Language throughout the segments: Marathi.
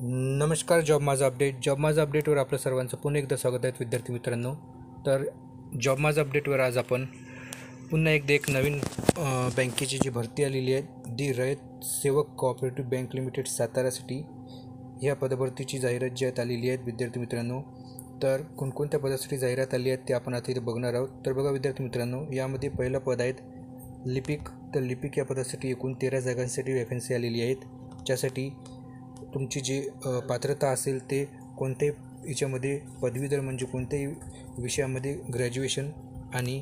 नमस्कार. जॉब माझा अपडेटवर आपलं सर्वांचं पुन्हा एकदा स्वागत आहे विद्यार्थी मित्रांनो. तर जॉब माझा अपडेटवर आज आपण पुन्हा एकदा एक नवीन बँकेची जी भरती आलेली आहे दी रयत सेवक कोऑपरेटिव्ह बँक लिमिटेड सातारासाठी ह्या पदभरतीची जाहिरात जी आलेली आहे विद्यार्थी मित्रांनो. तर कोणकोणत्या पदासाठी जाहिरात आली आहे ते आपण आता इथे बघणार आहोत. तर बघा विद्यार्थी मित्रांनो, यामध्ये पहिलं पद आहेत लिपिक. तर लिपिक या पदासाठी एकूण 13 जागांसाठी वॅकन्सी आलेली आहेत, ज्यासाठी तुमची जी पात्रता असेल ते कोणत्याही याच्यामध्ये पदवीधर म्हणजे कोणत्याही विषयामध्ये ग्रॅज्युएशन आणि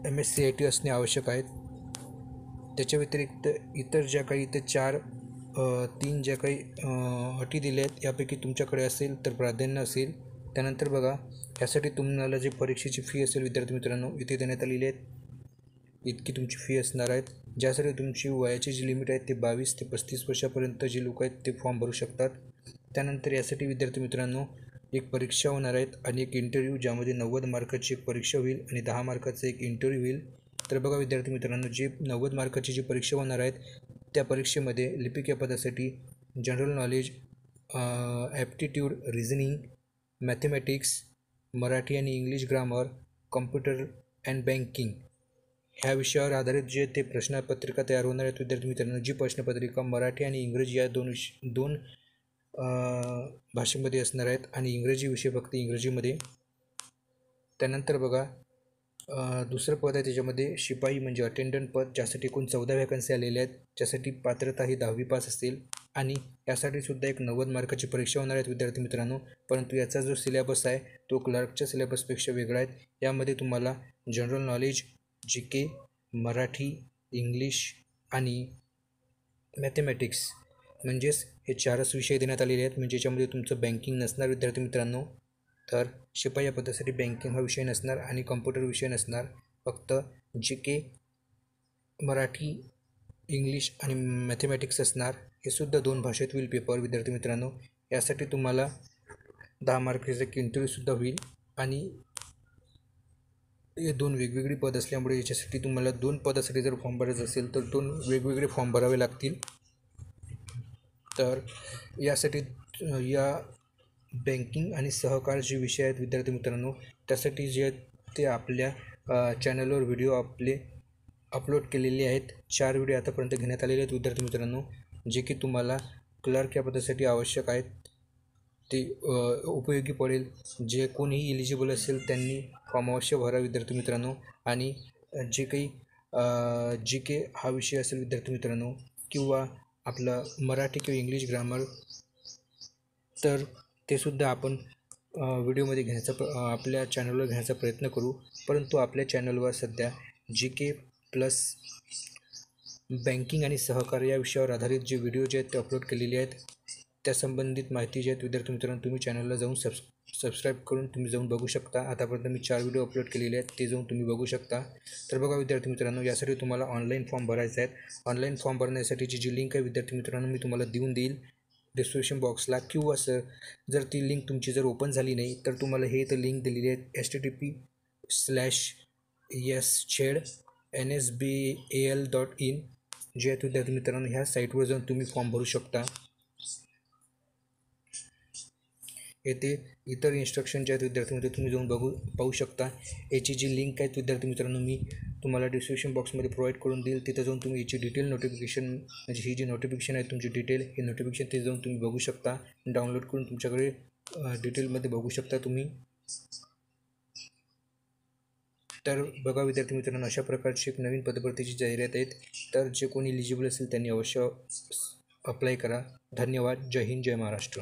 MSc असणे आवश्यक आहेत. त्याच्या व्यतिरिक्त इतर ज्या काही इथे 3 ज्या काही अटी दिल्या आहेत यापैकी तुमच्याकडे असेल तर प्राधान्य असेल. त्यानंतर बघा, यासाठी तुम्हाला जी परीक्षेची फी असेल विद्यार्थी मित्रांनो इथे देण्यात आलेली आहेत, इतकी तुमची फी असणार आहेत. ज्यासाठी तुमची वयाची जी लिमिट आहे ते 22 ते 35 वर्षापर्यंत जे लोक आहेत ते फॉर्म भरू शकतात. त्यानंतर यासाठी विद्यार्थी मित्रांनो एक परीक्षा होणार आहेत आणि एक इंटरव्ह्यू, ज्यामध्ये 90 मार्काची एक परीक्षा होईल आणि 10 मार्काचा एक इंटरव्ह्यू होईल. तर बघा विद्यार्थी मित्रांनो, जी 90 मार्काची जी परीक्षा होणार आहेत त्या परीक्षेमध्ये लिपिक या पदासाठी general knowledge, aptitude, reasoning, mathematics, Marathi आणि English grammar, computer and banking ह्या विषयावर आधारित जे ते प्रश्नपत्रिका तयार होणार आहेत विद्यार्थी मित्रांनो. जी प्रश्नपत्रिका मराठी आणि इंग्रजी या दोन भाषेमध्ये असणार आहेत आणि इंग्रजी विषय फक्त इंग्रजीमध्ये. त्यानंतर बघा, दुसरं पद आहे त्याच्यामध्ये शिपाई म्हणजे अटेंडंट पद, ज्यासाठी एकूण 14 वॅकन्सी आलेल्या आहेत, ज्यासाठी पात्रता ही 10वी पास असेल आणि यासाठी सुद्धा एक 90 मार्काची परीक्षा होणार आहेत विद्यार्थी मित्रांनो. परंतु याचा जो सिलेबस आहे तो क्लर्कच्या सिलेबसपेक्षा वेगळा आहे. यामध्ये तुम्हाला general knowledge, GK, Marathi, English आणि मॅथमॅटिक्स म्हणजेच हे 4च विषय देण्यात आलेले आहेत. म्हणजे याच्यामध्ये तुमचं बँकिंग नसणार विद्यार्थी मित्रांनो. तर शिपाई या पदासाठी बँकिंग हा विषय नसणार आणि कम्प्युटर विषय नसणार, फक्त GK, मराठी, इंग्लिश आणि मॅथमॅटिक्स असणार. हे सुद्धा 2 भाषेत होईल पेपर विद्यार्थी मित्रांनो. यासाठी तुम्हाला 10 मार्काचा एक इंटरव्ह्यूसुद्धा होईल आणि हे 2 वेगवेगळी पद असल्यामुळे याच्यासाठी तुम्हाला 2 पदासाठी जर फॉर्म भरायचा असेल तर 2 वेगवेगळे फॉर्म भरावे लागतील. तर यासाठी या बँकिंग आणि सहकार जे विषय आहेत विद्यार्थी मित्रांनो, त्यासाठी जे ते आपल्या चॅनलवर व्हिडिओ आपले अपलोड केलेले आहेत. 4 व्हिडिओ आतापर्यंत घेण्यात आलेले आहेत विद्यार्थी मित्रांनो, जे की तुम्हाला क्लर्क या पदासाठी आवश्यक आहेत. ते उपयोगी पडेल. जे कोणीही एलिजिबल असेल त्यांनी फॉर्म अवश्य भरा विद्यार्थी मित्रांनो. आणि जे काही GK हा विषय असेल विद्यार्थी मित्रांनो, किंवा आपला मराठी किंवा इंग्लिश ग्रामर, तर ते सुद्धा आपण व्हिडिओमध्ये घेण्याचा आपल्या चॅनलवर घेण्याचा प्रयत्न करू. परंतु आपल्या चॅनलवर सध्या GK प्लस बँकिंग आणि सहकार या विषयावर आधारित जे व्हिडिओ जे आहेत ते अपलोड केलेले आहेत. त्या संबंधित माहिती जी आहेत विद्यार्थी मित्रांनो तुम्ही चॅनलला जाऊन सबस्क्राईब करून तुम्ही जाऊन बघू शकता. आतापर्यंत मी 4 व्हिडिओ अपलोड केलेले आहेत, ते जाऊन तुम्ही बघू शकता. तर बघा विद्यार्थी मित्रांनो, यासाठी तुम्हाला ऑनलाईन फॉर्म भरायचा आहे. ऑनलाईन फॉर्म भरण्यासाठीची जी लिंक आहे विद्यार्थी मित्रांनो मी तुम्हाला देऊन देईल डिस्क्रिप्शन बॉक्सला, किंवा जर ती लिंक तुमची जर ओपन झाली नाही तर तुम्हाला हे इथं लिंक दिलेली आहे https://nsbal.in जे आहेत विद्यार्थी मित्रांनो. ह्या साईटवर जाऊन तुम्ही फॉर्म भरू शकता. येथे इतर इन्स्ट्रक्शन जे आहेत विद्यार्थी मित्र तुम्ही जाऊन पाहू शकता. याची जी लिंक आहेत विद्यार्थी मित्रांनो मी तुम्हाला डिस्क्रिप्शन बॉक्समध्ये प्रोव्हाइड करून देईल. तिथं जाऊन तुम्ही याची डिटेल नोटिफिकेशन म्हणजे ही जी नोटिफिकेशन आहे तुमची डिटेल, हे नोटिफिकेशन ते जाऊन तुम्ही बघू शकता. डाउनलोड करून तुमच्याकडे डिटेलमध्ये बघू शकता तुम्ही. तर बघा विद्यार्थी मित्रांनो, अशा प्रकारची एक नवीन पदभरतीची जाहिरात आहेत. तर जे कोणी एलिजिबल असेल त्यांनी अवश्य अप्लाय करा. धन्यवाद. जय हिंद, जय महाराष्ट्र.